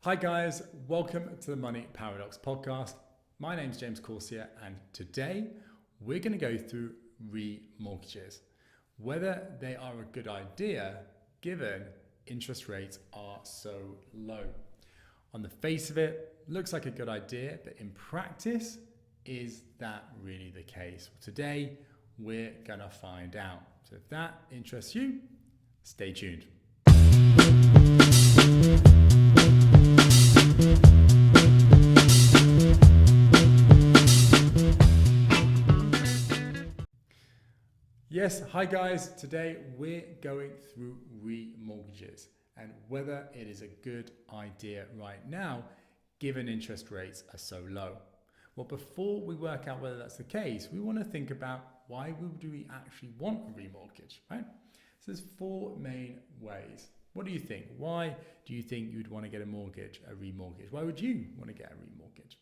Hi guys, welcome to the Money Paradox podcast. My name's James Corsia and today we're going to go through remortgages, whether they are a good idea given interest rates are so low. On the face of it, looks like a good idea, but in practice, is that really the case? Well, today we're going to find out. So if that interests you, stay tuned. Yes, hi guys. Today we're going through remortgages and whether it is a good idea right now given interest rates are so low. Well, before we work out whether that's the case, we want to think about why do we actually want a remortgage, right? So there's four main ways. What do you think? Why do you think you'd want to get a remortgage? Why would you want to get a remortgage?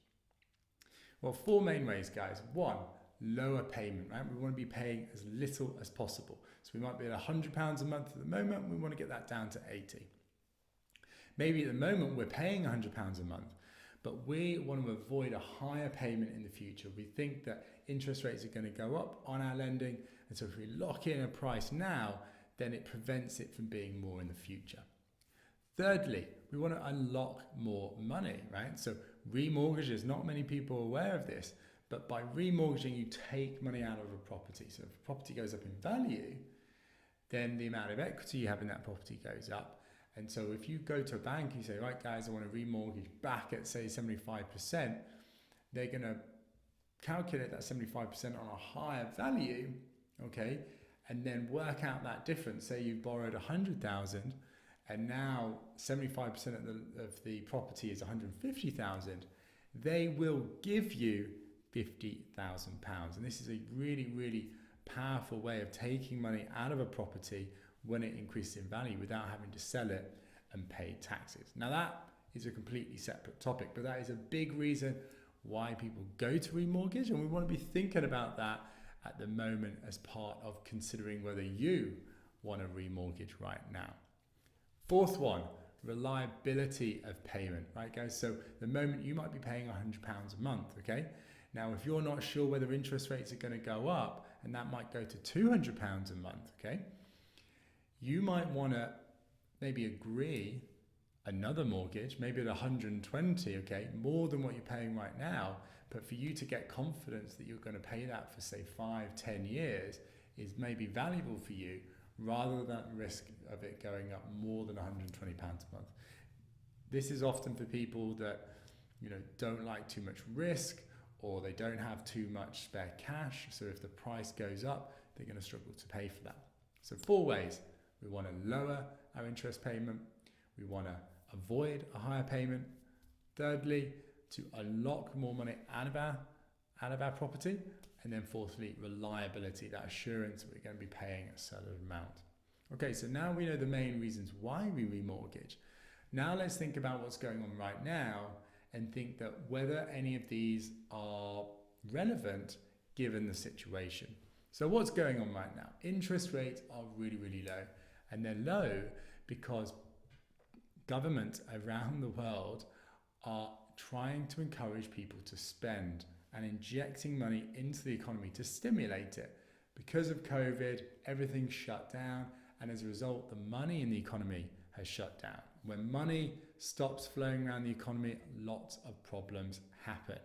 Well, four main ways, guys. One, lower payment, right? We want to be paying as little as possible. So we might be at £100 a month at the moment. We want to get that down to 80. Maybe at the moment we're paying £100 a month, but we want to avoid a higher payment in the future. We think that interest rates are going to go up on our lending. And so if we lock in a price now, then it prevents it from being more in the future. Thirdly, we want to unlock more money, right? So remortgages, not many people are aware of this, but by remortgaging, you take money out of a property. So if a property goes up in value, then the amount of equity you have in that property goes up. And so if you go to a bank, you say, right, guys, I want to remortgage back at, say, 75%, they're going to calculate that 75% on a higher value, okay, and then work out that difference. Say you borrowed 100,000 and now 75% of the property is 150,000. They will give you £50,000. And this is a really, really powerful way of taking money out of a property when it increases in value without having to sell it and pay taxes. Now that is a completely separate topic, but that is a big reason why people go to remortgage, and we want to be thinking about that at the moment as part of considering whether you want to remortgage right now. Fourth one, reliability of payment, right guys? So the moment you might be paying £100 a month, okay? Now, if you're not sure whether interest rates are going to go up, and that might go to £200 a month, okay, you might want to maybe agree another mortgage, maybe at 120, okay, more than what you're paying right now, but for you to get confidence that you're going to pay that for, say, 5-10 years is maybe valuable for you rather than risk of it going up more than £120 a month. This is often for people that, don't like too much risk, or they don't have too much spare cash. So if the price goes up, they're going to struggle to pay for that. So four ways. We want to lower our interest payment. We want to avoid a higher payment. Thirdly, to unlock more money out of our property. And then fourthly, reliability, that assurance that we're going to be paying a certain amount. Okay, so now we know the main reasons why we remortgage. Now let's think about what's going on right now and think that whether any of these are relevant given the situation. So what's going on right now? Interest rates are really, really low. And they're low because governments around the world are trying to encourage people to spend and injecting money into the economy to stimulate it. Because of COVID, everything's shut down. And as a result, the money in the economy has shut down. When money stops flowing around the economy, lots of problems happen.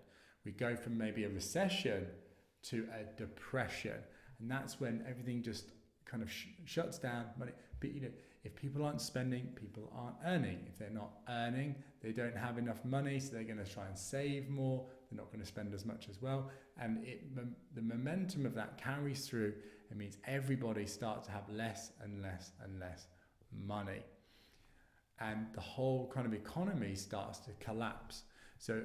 We go from maybe a recession to a depression, and that's when everything just kind of shuts down. But if people aren't spending, people aren't earning. If they're not earning, they don't have enough money, so they're going to try and save more. They're not going to spend as much as well, and the momentum of that carries through. It means everybody starts to have less and less and less money. And the whole kind of economy starts to collapse. So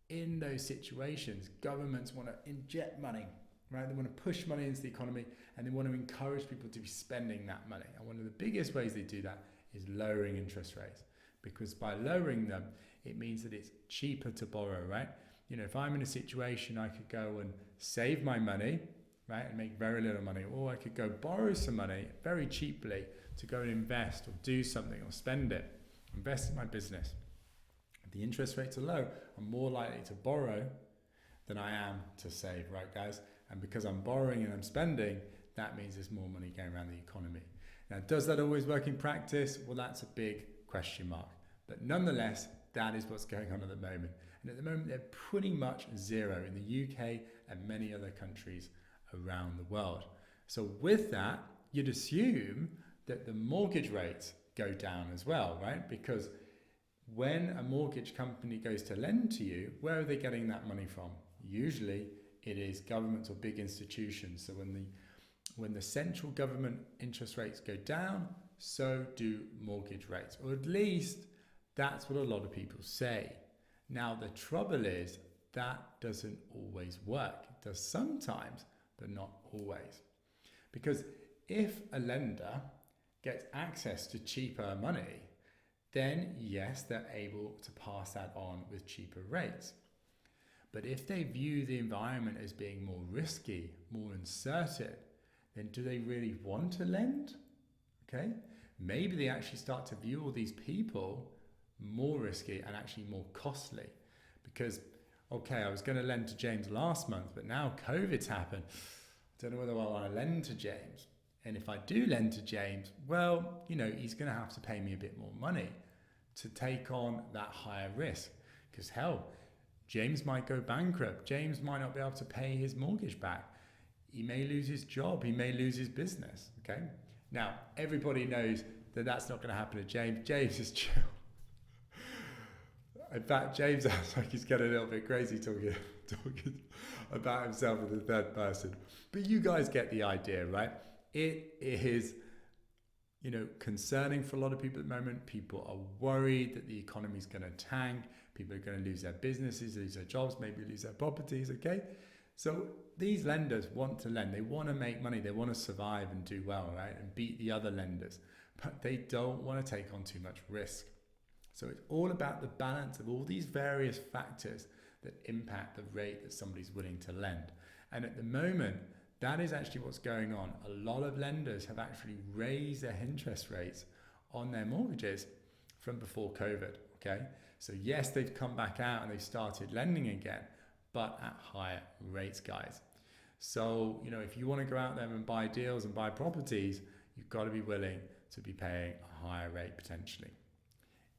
in those situations, governments want to inject money, right? They want to push money into the economy and they want to encourage people to be spending that money. And one of the biggest ways they do that is lowering interest rates, because by lowering them, it means that it's cheaper to borrow, right? If I'm in a situation, I could go and save my money, right, and make very little money, or I could go borrow some money very cheaply to go and invest or do something or spend it, invest in my business. the interest rates are low, I'm more likely to borrow than I am to save, right, guys? And because I'm borrowing and I'm spending, that means there's more money going around the economy. Now, does that always work in practice? Well, that's a big question mark. But nonetheless, that is what's going on at the moment. And at the moment, they're pretty much zero in the UK and many other countries around the world. So with that, you'd assume that the mortgage rates go down as well, right? Because when a mortgage company goes to lend to you, where are they getting that money from? Usually it is governments or big institutions. So when the central government interest rates go down, so do mortgage rates, or at least that's what a lot of people say. Now, the trouble is that doesn't always work. It does sometimes, but not always. Because if a lender gets access to cheaper money, then yes, they're able to pass that on with cheaper rates. But if they view the environment as being more risky, more uncertain, then do they really want to lend? Okay, maybe they actually start to view all these people more risky and actually more costly. Because, okay, I was going to lend to James last month, but now COVID's happened. I don't know whether I want to lend to James. And if I do lend to James, well, he's going to have to pay me a bit more money to take on that higher risk. Because hell, James might go bankrupt. James might not be able to pay his mortgage back. He may lose his job. He may lose his business. Okay. Now, everybody knows that that's not going to happen to James. James is chill. In fact, James sounds like he's getting a little bit crazy talking about himself in the third person. But you guys get the idea, right? It is, concerning for a lot of people at the moment. People are worried that the economy is going to tank. People are going to lose their businesses, lose their jobs, maybe lose their properties, okay? So these lenders want to lend. They want to make money. They want to survive and do well, right? And beat the other lenders. But they don't want to take on too much risk. So it's all about the balance of all these various factors that impact the rate that somebody's willing to lend. And at the moment, that is actually what's going on. A lot of lenders have actually raised their interest rates on their mortgages from before COVID, okay? So yes, they've come back out and they've started lending again, but at higher rates, guys. So, if you want to go out there and buy deals and buy properties, you've got to be willing to be paying a higher rate potentially.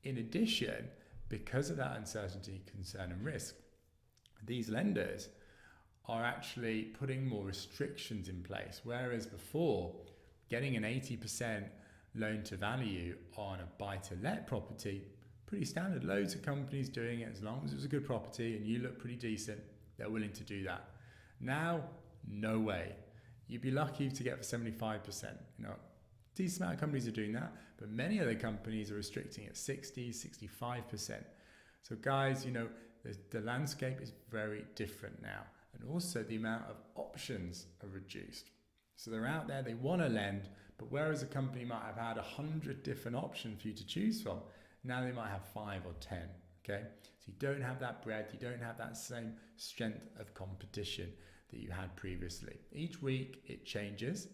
In addition, because of that uncertainty, concern and risk, these lenders are actually putting more restrictions in place. Whereas before, getting an 80% loan to value on a buy-to-let property, pretty standard. Loads of companies doing it. As long as it was a good property and you look pretty decent, they're willing to do that. Now, no way. You'd be lucky to get for 75%. Decent amount of companies are doing that, but many other companies are restricting at 60, 65%. So guys, the landscape is very different now. And also the amount of options are reduced. So they're out there, they want to lend, but whereas a company might have had 100 different options for you to choose from, now they might have 5 or 10, okay? So you don't have that breadth, you don't have that same strength of competition that you had previously. Each week it changes,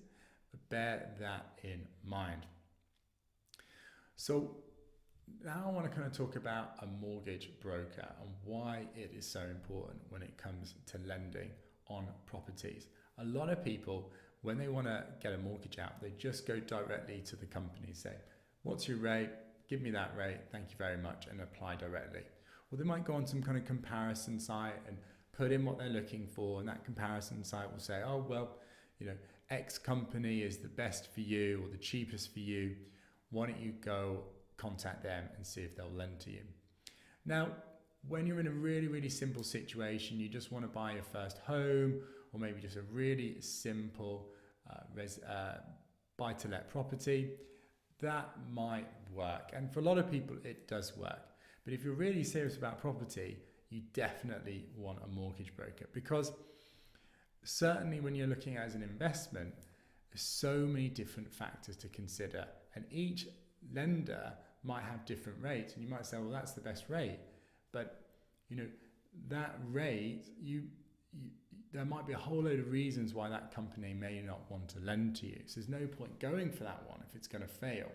but bear that in mind. So now I want to kind of talk about a mortgage broker and why it is so important when it comes to lending on properties. A lot of people, when they want to get a mortgage out, they just go directly to the company and say, what's your rate? Give me that rate. Thank you very much, and apply directly. Or they might go on some kind of comparison site and put in what they're looking for, and that comparison site will say, oh, well, X company is the best for you or the cheapest for you. Why don't you go contact them and see if they'll lend to you. Now, when you're in a really, really simple situation, you just want to buy your first home, or maybe just a really simple buy-to-let property, that might work. And for a lot of people, it does work. But if you're really serious about property, you definitely want a mortgage broker, because certainly when you're looking at it as an investment, there's so many different factors to consider, and each lender might have different rates, and you might say, well, that's the best rate, but that rate, there might be a whole load of reasons why that company may not want to lend to you. So there's no point going for that one if it's going to fail.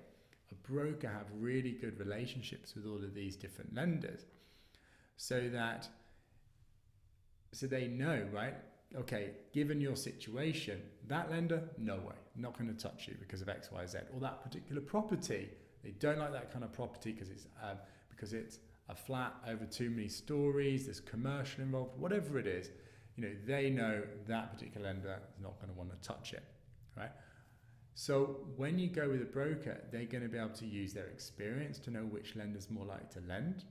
A broker have really good relationships with all of these different lenders, so they know, right? Okay, given your situation, that lender, no way, not going to touch you because of X, Y, Z. Or that particular property, they don't like that kind of property because it's a flat over too many stories, there's commercial involved, whatever it is. They know that particular lender is not going to want to touch it, right? So when you go with a broker, they're going to be able to use their experience to know which lender's more likely to lend.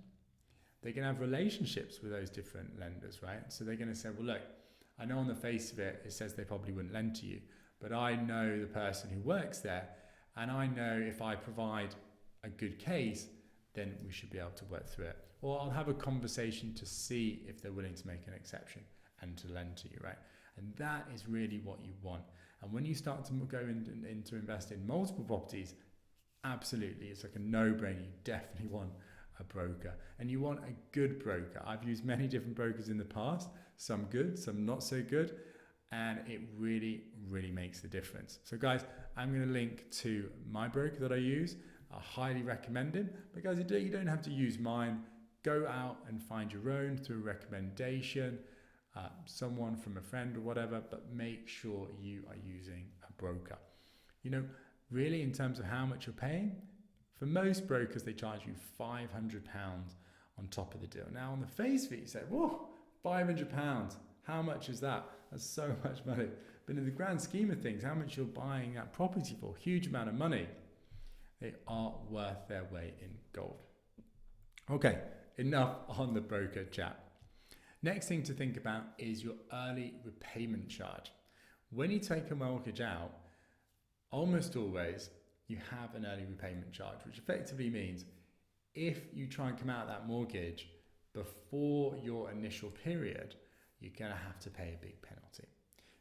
They're going to have relationships with those different lenders, right? So they're going to say, well, look, I know on the face of it, it says they probably wouldn't lend to you, but I know the person who works there, and I know if I provide a good case, then we should be able to work through it. Or I'll have a conversation to see if they're willing to make an exception and to lend to you, right? And that is really what you want. And when you start to go into invest in multiple properties, absolutely, it's like a no-brainer. You definitely want a broker, and you want a good broker. I've used many different brokers in the past, some good, some not so good, and it really, really makes the difference. So guys, I'm going to link to my broker that I use. I highly recommend him, but guys, you don't have to use mine. Go out and find your own through a recommendation, someone from a friend or whatever, but make sure you are using a broker. Really, in terms of how much you're paying, for most brokers, they charge you £500 on top of the deal. Now, on the face of it, you say, whoa, £500, how much is that? That's so much money. But in the grand scheme of things, how much you're buying that property for, huge amount of money, they are worth their weight in gold. Okay, enough on the broker chat. Next thing to think about is your early repayment charge. When you take a mortgage out, almost always you have an early repayment charge, which effectively means if you try and come out of that mortgage before your initial period, you're going to have to pay a big penalty.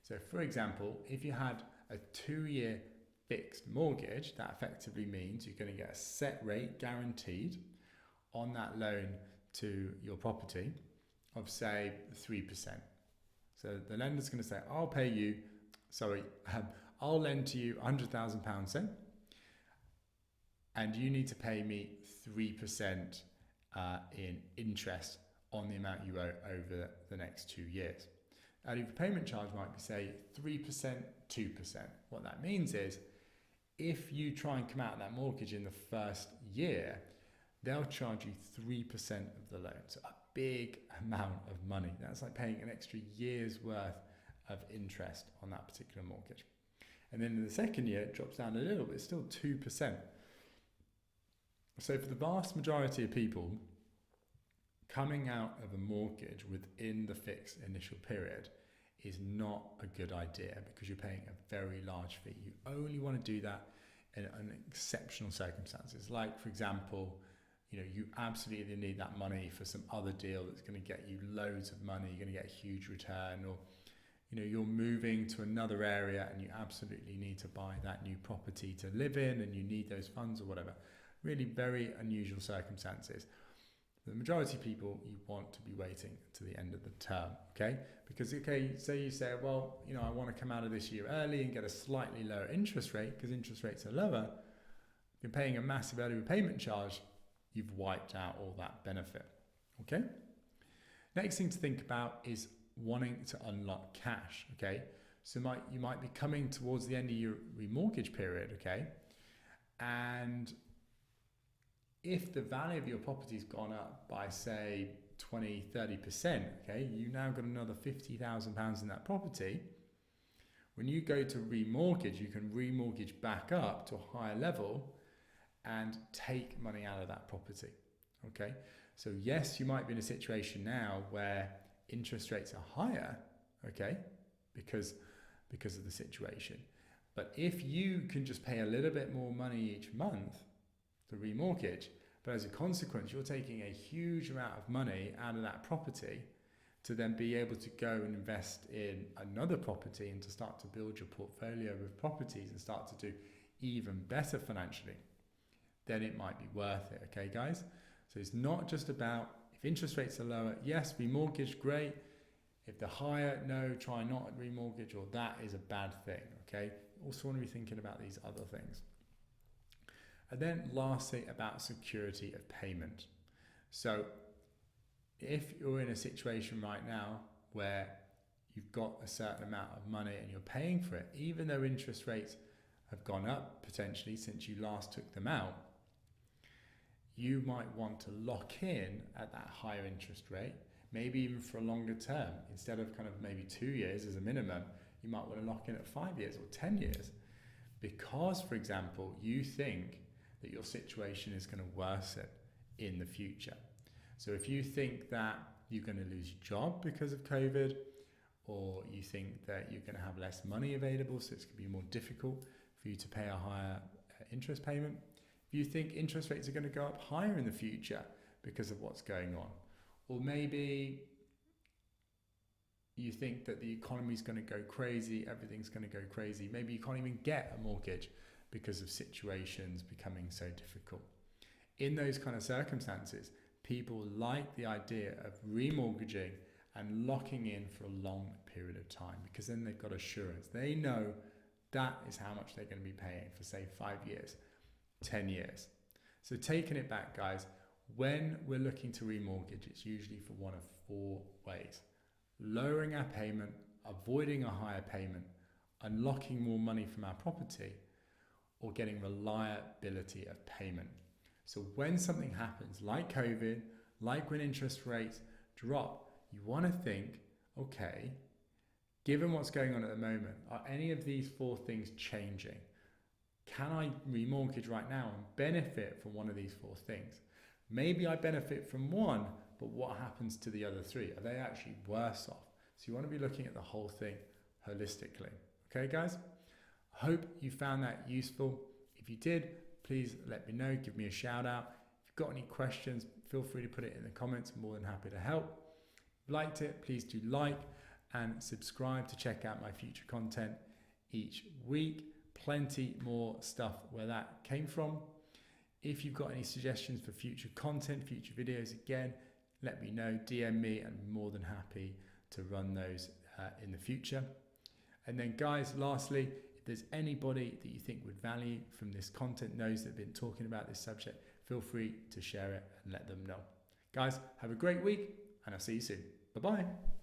So for example, if you had a 2-year fixed mortgage, that effectively means you're going to get a set rate guaranteed on that loan to your property of say 3%. So the lender's going to say, I'll lend to you £100,000, say, and you need to pay me 3% in interest on the amount you owe over the next 2 years. Early repayment charge might be, say, 3%, 2%. What that means is, if you try and come out of that mortgage in the first year, they'll charge you 3% of the loan. So a big amount of money. That's like paying an extra year's worth of interest on that particular mortgage. And then in the second year, it drops down a little bit, still 2%. So for the vast majority of people, coming out of a mortgage within the fixed initial period is not a good idea because you're paying a very large fee. You only want to do that in exceptional circumstances. Like, for example, you absolutely need that money for some other deal that's going to get you loads of money, you're going to get a huge return, or you're moving to another area and you absolutely need to buy that new property to live in and you need those funds or whatever. Really very unusual circumstances. The majority of people, you want to be waiting to the end of the term, okay? Because, say you say, well, I want to come out of this year early and get a slightly lower interest rate because interest rates are lower. You're paying a massive early repayment charge. You've wiped out all that benefit, okay? Next thing to think about is wanting to unlock cash, okay? So you might be coming towards the end of your remortgage period, okay? And if the value of your property's gone up by, say, 20, 30%, okay, you now got another £50,000 in that property. When you go to remortgage, you can remortgage back up to a higher level and take money out of that property, okay? So yes, you might be in a situation now where interest rates are higher, okay, because of the situation. But if you can just pay a little bit more money each month to remortgage, but as a consequence, you're taking a huge amount of money out of that property to then be able to go and invest in another property and to start to build your portfolio with properties and start to do even better financially, then it might be worth it, okay, guys? So it's not just about, if interest rates are lower, yes, remortgage, great. If they're higher, no, try not to remortgage, or that is a bad thing, okay? Also want to be thinking about these other things. And then lastly, about security of payment. So if you're in a situation right now where you've got a certain amount of money and you're paying for it, even though interest rates have gone up potentially since you last took them out, you might want to lock in at that higher interest rate, maybe even for a longer term. Instead of kind of maybe 2 years as a minimum, you might want to lock in at 5 years or 10 years. Because, for example, you think that your situation is going to worsen in the future. So if you think that you're going to lose your job because of COVID, or you think that you're going to have less money available, so it's going to be more difficult for you to pay a higher interest payment, if you think interest rates are going to go up higher in the future because of what's going on, or maybe you think that the economy is going to go crazy, everything's going to go crazy, maybe you can't even get a mortgage because of situations becoming so difficult. In those kind of circumstances, people like the idea of remortgaging and locking in for a long period of time, because then they've got assurance. They know that is how much they're going to be paying for, say, 5 years, 10 years. So taking it back, guys, when we're looking to remortgage, it's usually for one of 4 ways: lowering our payment, avoiding a higher payment, unlocking more money from our property, or getting reliability of payment. So when something happens, like COVID, like when interest rates drop, you want to think, okay, given what's going on at the moment, are any of these 4 things changing? Can I remortgage right now and benefit from one of these 4 things? Maybe I benefit from one, but what happens to the other 3? Are they actually worse off? So you want to be looking at the whole thing holistically. Okay, guys? I hope you found that useful. If you did, please let me know. Give me a shout out. If you've got any questions, feel free to put it in the comments. I'm more than happy to help. If you liked it, please do like and subscribe to check out my future content each week. Plenty more stuff where that came from. If you've got any suggestions for future content, future videos, again, let me know. DM me, and I'm more than happy to run those in the future. And then, guys, lastly, if there's anybody that you think would value from this content, those that have been talking about this subject, feel free to share it and let them know. Guys, have a great week, and I'll see you soon. Bye-bye.